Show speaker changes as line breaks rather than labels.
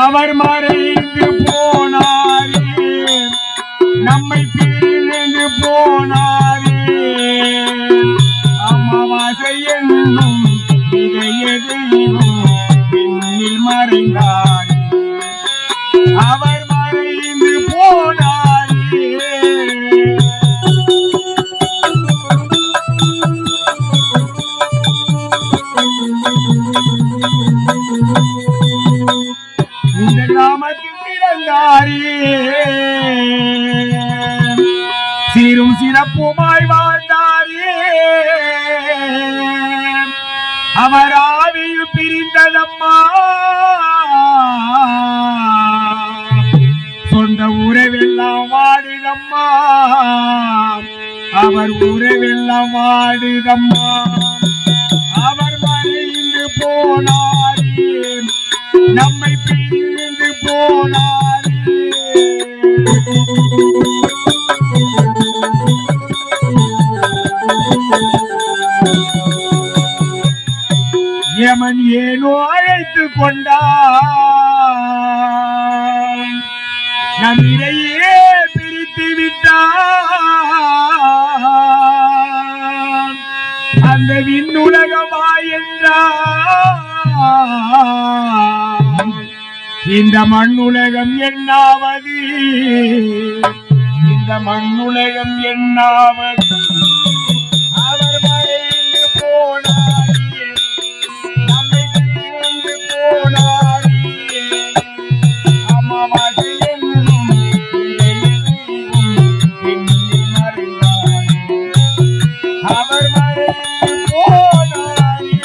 அவர் மறைந்து போனாரே, நம்மை பிரிந்து போனாரே. அமாவாசை என்னும் இதய தெய்வம் பின்னில் மறைந்தாரே, அவர் மறைந்து போனாரே. இந்த கிராமத்தில் பிறந்தாரே, சீரும் சிறப்புமாய் வாழ்ந்தாரே. அவர் ஆவியும் பிரிந்ததம்மா, சொந்த உறவெல்லாம் வாடுதம்மா, அவர் உறவெல்லாம் வாடுதம்மா. அவர் மறைந்து போனாரே, நம்மை பிரிந்து போனாரே. யமன் ஏனோ அழைத்து கொண்டான், நம்மிடையே பிரித்து விட்டான். அந்த விண்ணுலகமா என்றான், இந்த மண்ணுலகம் என்னாவது, இந்த மண்ணுலகம் என்னாவது. அவர் மறைந்து போனாரே, நம்மை பிரிந்து போனாரே. அமாவாசை என்னும் பின்னில் மறைந்தாரே, அவர் மறைந்து போனாரே.